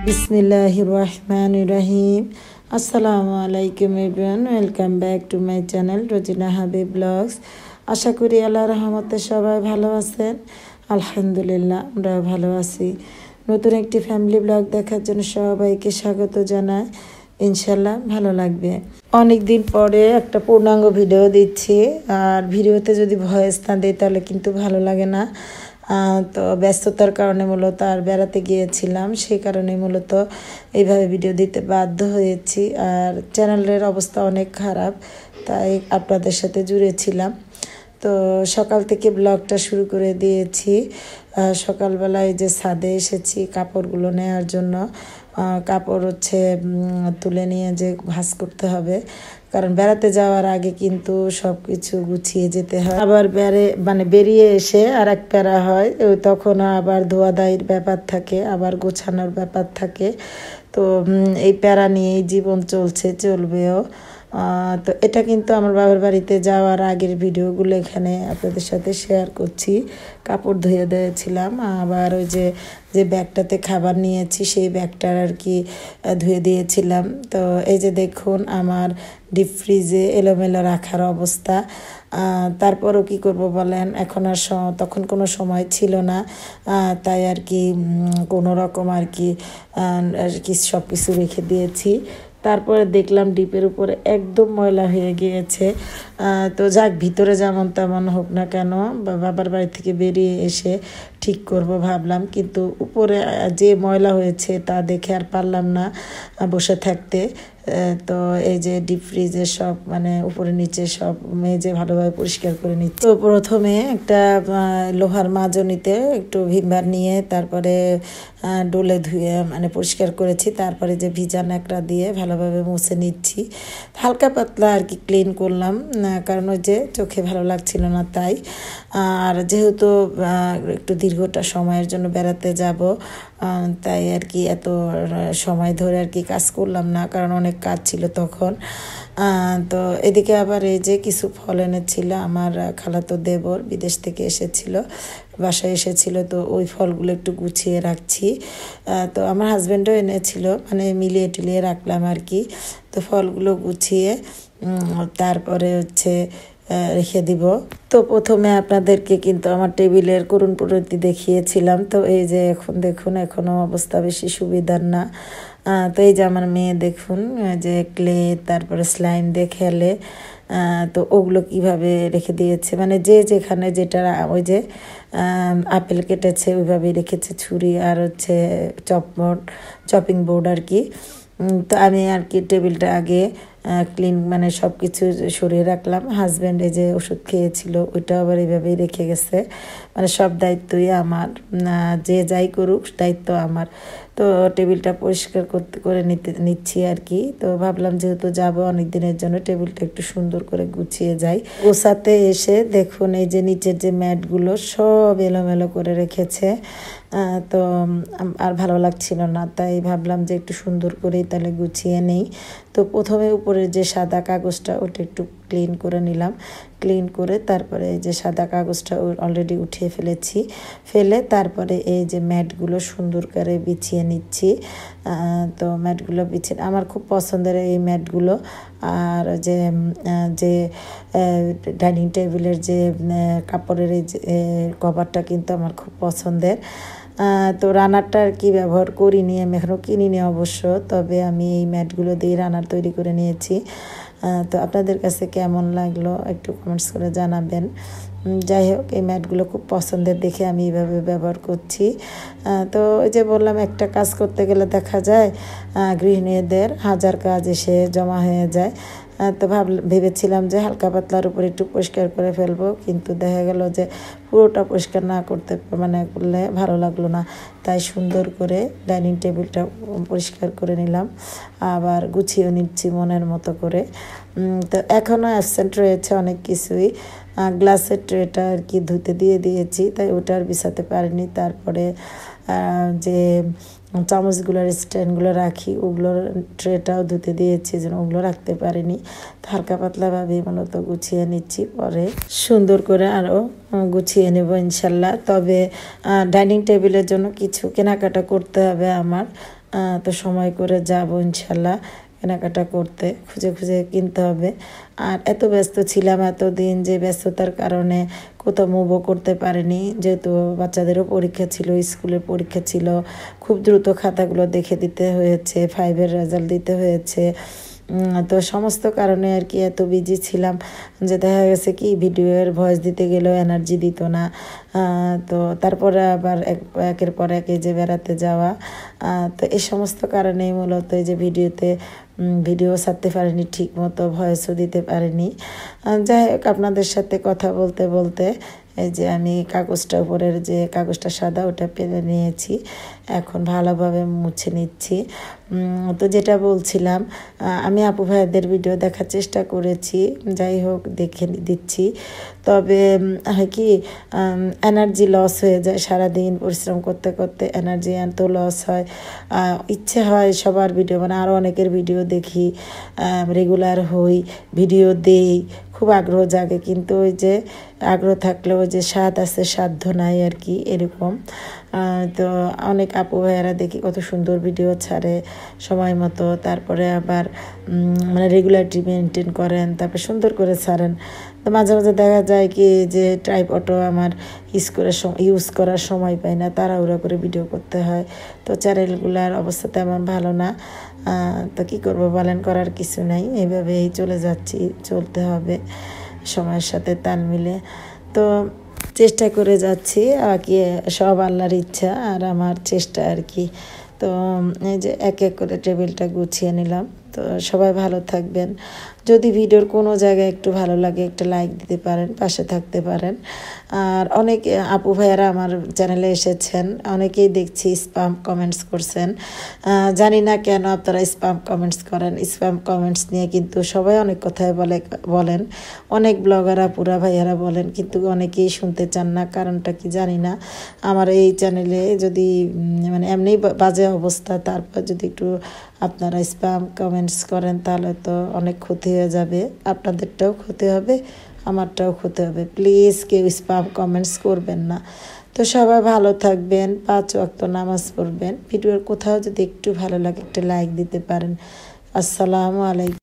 Bismillahir Rahmanir Rahim. Assalamu alaikum everyone. Welcome back to my channel Rojina Habib Vlogs. আশা করি আল্লাহর রহমতে সবাই ভালো আছেন। আলহামদুলিল্লাহ আমরা ভালো আছি। নতুন একটি ফ্যামিলি ব্লগ দেখার জন্য সবাইকে স্বাগত জানাই। ইনশাআল্লাহ ভালো লাগবে। অনেক দিন পরে একটা পূর্ণাঙ্গ ভিডিও দিচ্ছি, আর ভিডিওতে যদি ভয়েস না দেই তাহলে কিন্তু ভালো লাগে না। তো ব্যস্ততার কারণে মূলত আর বেড়াতে গিয়েছিলাম, সেই কারণে মূলত এইভাবে ভিডিও দিতে বাধ্য হয়েছি। আর চ্যানেলের অবস্থা অনেক খারাপ, তাই আপনাদের সাথে জুড়েছিলাম। তো সকাল থেকে ব্লগটা শুরু করে দিয়েছি। সকালবেলায় যে ছাদে এসেছি কাপড়গুলো নেওয়ার জন্য। কাপড় তুলে নিয়ে যে ভাঁজ করতে হবে, কারণ বেড়াতে যাওয়ার আগে কিন্তু সব কিছু গুছিয়ে যেতে হয়। আবার বেরিয়ে এসে আর এক প্যারা হয়, তখন আবার ধোয়াধাইয়ের ব্যাপার থাকে, আবার গোছানোর ব্যাপার থাকে। তো এই প্যারা নিয়েই জীবন চলবেও। তো এটা কিন্তু আমার বাবার বাড়িতে যাওয়ার আগের ভিডিওগুলো এখানে আপনাদের সাথে শেয়ার করছি। কাপড় ধুয়ে দিয়েছিলাম, আবার ওই যে ব্যাগটাতে খাবার নিয়েছি সেই ব্যাগটার আর কি ধুয়ে দিয়েছিলাম। তো এই যে দেখুন আমার ডিপ ফ্রিজে এলোমেলো রাখার অবস্থা। তারপরও কি করব বলেন, এখন আর তখন কোনো সময় ছিল না, তাই আর কি কোনো রকম আর কি সব কিছু রেখে দিয়েছি। তারপরে দেখলাম ডিপের উপরে একদম ময়লা হয়ে গিয়েছে। তো যাক, ভিতরে যেমন তেমন হোক না কেন, বাবার বাড়ি থেকে বেরিয়ে এসে ঠিক করব ভাবলাম, কিন্তু উপরে যে ময়লা হয়েছে তা দেখে আর পারলাম না বসে থাকতে। তো এই যে ডিপ ফ্রিজে সব উপরে নিচে সব মেজে ভালোভাবে পরিষ্কার করে নিচ্ছি। তো প্রথমে একটা লোহার মাজনিতে একটু ভিমবার নিয়ে তারপরে ডোলে ধুয়ে পরিষ্কার করেছি। তারপরে যে ভিজা ন্যাকড়া দিয়ে ভালোভাবে মুছে নিচ্ছি। হালকা পাতলা আর কি ক্লিন করলাম, কারণ ওই যে চোখে ভালো লাগছিল না তাই। আর যেহেতু একটু দীর্ঘটা সময়ের জন্য বেড়াতে যাব, তাই আর কি এত সময় ধরে আর কি কাজ করলাম না, কারণ অনেক কাজ ছিল তখন। তো এদিকে আবার এই যে কিছু ফল এনেছিল আমার খালাতো দেবর, বিদেশ থেকে এসেছিল, বাসায় এসেছিল। তো ওই ফলগুলো একটু গুছিয়ে রাখছি। তো আমার হাজব্যান্ডও এনেছিল, মিলিয়ে টিলিয়ে রাখলাম আর কি। তো ফলগুলো গুছিয়ে তারপরে রেখে দিব। তো প্রথমে আপনাদেরকে কিন্তু আমার টেবিলের করুণ প্রকৃতি দেখিয়েছিলাম। তো এই যে এখন দেখুন, এখনও অবস্থা বেশি সুবিধার না। তো এই যে আমার মেয়ে দেখুন, যে ক্লে তারপরে স্লাইম দিয়ে খেলে, তো ওগুলো কিভাবে রেখে দিয়েছে, যে যেখানে যেটা ওই যে আপেল কেটেছে ওইভাবেই রেখেছে, ছুরি আর চপিং বোর্ড আর কি। তো আমি আর কি টেবিলটা আগে ক্লিন সব কিছু সরিয়ে রাখলাম। হাজব্যান্ড এই যে ওষুধ খেয়েছিল ওইটা আবার এইভাবেই রেখে গেছে। সব দায়িত্বই আমার, যে যাই করুক দায়িত্ব আমার। তো টেবিলটা পরিষ্কার করে নিচ্ছি আর কি। তো ভাবলাম যেহেতু যাবো অনেক দিনের জন্য, টেবিলটা একটু সুন্দর করে গুছিয়ে যাই। গোছাতে এসে দেখুন এই যে নিচের যে ম্যাটগুলো সব এলোমেলো করে রেখেছে। তো আর ভালো লাগছিল না, তাই ভাবলাম যে একটু সুন্দর করেই তাহলে গুছিয়ে নেই। তো প্রথমে উপরের যে সাদা কাগজটা ওটা একটু ক্লিন করে নিলাম। ক্লিন করে তারপরে এই যে সাদা কাগজটা অলরেডি উঠিয়ে ফেলে তারপরে এই যে ম্যাটগুলো সুন্দর করে বিছিয়ে নিচ্ছি। তো ম্যাটগুলো বিছিয়ে আমার খুব পছন্দের এই ম্যাটগুলো। আর যে ডাইনিং টেবিলের যে কাপড়ের এই যে কভারটা কিন্তু আমার খুব পছন্দের। তো রানারটা আর কি ব্যবহার করিনি, আমি এখনও কিনিনি অবশ্য, তবে আমি এই ম্যাটগুলো দিয়ে রানার তৈরি করে নিয়েছি। তো আপনাদের কাছে কেমন লাগলো একটু কমেন্টস করে জানাবেন। যাই হোক, এই ম্যাটগুলো খুব পছন্দের দেখে আমি এইভাবে ব্যবহার করছি। তো ওই যে বললাম, একটা কাজ করতে গেলে দেখা যায় গৃহিণীদের হাজার কাজ এসে জমা হয়ে যায়। তো ভেবেছিলাম যে হালকা পাতলার উপর একটু পরিষ্কার করে ফেলবো, কিন্তু দেখা গেল যে পুরোটা পরিষ্কার না করলে ভালো লাগলো না। তাই সুন্দর করে ডাইনিং টেবিলটা পরিষ্কার করে নিলাম, আবার গুছিয়ে নিচ্ছি মনের মতো করে। তো এখনও অ্যাবসেন্ট রয়েছে অনেক কিছুই। গ্লাসের ট্রেটা আর কি ধুতে দিয়েছি, তাই ওটা আর বিছাতে পারিনি। তারপরে যে চামচগুলোর স্ট্যান্ডগুলো রাখি ওগুলোর ট্রেটাও ধুতে দিয়েছি, যেন ওগুলো রাখতে পারিনি। হালকা পাতলাভাবে মূলত গুছিয়ে নিচ্ছি, পরে সুন্দর করে আরও গুছিয়ে নেব ইনশাল্লাহ। তবে ডাইনিং টেবিলের জন্য কিছু কেনাকাটা করতে হবে আমার। তো সময় করে যাব ইনশাল্লাহ কেনাকাটা করতে, খুঁজে খুঁজে কিনতে হবে। আর এত ব্যস্ত ছিলাম এতদিন যে ব্যস্ততার কারণে কোথাও মুভও করতে পারিনি, যেহেতু বাচ্চাদেরও পরীক্ষা ছিল, স্কুলের পরীক্ষা ছিল, খুব দ্রুত খাতাগুলো দেখে দিতে হয়েছে, 5-এর রেজাল্ট দিতে হয়েছে। তো সমস্ত কারণে আর কি এত বিজি ছিলাম যে দেখা গেছে কি ভিডিওর ভয়েস দিতে গেলেও এনার্জি দিত না। তো তারপরে আবার একের পর এক এই যে বেড়াতে যাওয়া, তো এই সমস্ত কারণেই মূলত এই যে ভিডিও ছাড়তে পারিনি, ঠিক মতো ভয়েসও দিতে পারিনি। যাই হোক, আপনাদের সাথে কথা বলতে বলতে এই যে আমি কাগজটা, উপরের যে কাগজটা সাদা ওটা পেরে নিয়েছি, এখন ভালোভাবে মুছে নিচ্ছি। তো যেটা বলছিলাম, আমি আপু ভাইয়াদের ভিডিও দেখার চেষ্টা করেছি, যাই হোক দেখে দিচ্ছি। তবে হয় কি এনার্জি লস হয়ে যায়, সারাদিন পরিশ্রম করতে করতে এনার্জি এত লস হয়। ইচ্ছে হয় সবার ভিডিও, মানে আরও অনেকের ভিডিও দেখি, রেগুলার হই, ভিডিও দেই, খুব আগ্রহ জাগে, কিন্তু ওই যে আগ্রহ থাকলেও যে স্বাদ আছে সাধ্য নাই আর কি, এরকম। তো অনেক আপু ভাইয়ারা দেখি কত সুন্দর ভিডিও ছাড়ে সময় মতো, তারপরে আবার মানে রেগুলারিটি মেনটেন করেন, তারপরে সুন্দর করে ছাড়েন। তো মাঝে মাঝে দেখা যায় কি যে ট্রাইপডও আমার ইউজ করার সময় পাই না, তাড়াহুড়া করে ভিডিও করতে হয়। তো চ্যানেলগুলোর অবস্থা তেমন ভালো না। তো কী করবো বলেন, করার কিছু নাই, এইভাবেই চলে যাচ্ছি, চলতে হবে সময়ের সাথে তাল মিলে। তো চেষ্টা করে যাচ্ছি, আর কি সব আল্লাহর ইচ্ছা আর আমার চেষ্টা আর কি। তো এই যে এক এক করে টেবিলটা গুছিয়ে নিলাম। তো সবাই ভালো থাকবেন। যদি ভিডিওর কোনো জায়গায় একটু ভালো লাগে একটা লাইক দিতে পারেন, পাশে থাকতে পারেন। আর অনেক আপু ভাইয়ারা আমার চ্যানেলে এসেছেন, অনেকেই দেখছি স্প্যাম কমেন্টস করছেন। জানি না কেন আপনারা স্প্যাম কমেন্টস করেন। স্প্যাম কমেন্টস নিয়ে কিন্তু সবাই অনেক কথাই বলেন, অনেক ব্লগার আপুরা ভাইয়ারা বলেন, কিন্তু অনেকেই শুনতে চান না, কারণটা কি জানি না। আমার এই চ্যানেলে যদি মানে এমনি বাজে অবস্থা, তারপর যদি একটু আপনারা স্প্যাম কমেন্টস করেন তাহলে তো অনেক ক্ষতি হয়ে যাবে, আপনাদেরটাও ক্ষতি হবে, আমারটাও ক্ষতি হবে। প্লিজ কেউ স্প্যাম কমেন্টস করবেন না। তো সবাই ভালো থাকবেন, 5 ওয়াক্ত নামাজ পড়বেন। ভিডিওর কোথাও যদি একটু ভালো লাগে একটা লাইক দিতে পারেন। আসসালামু আলাইকুম।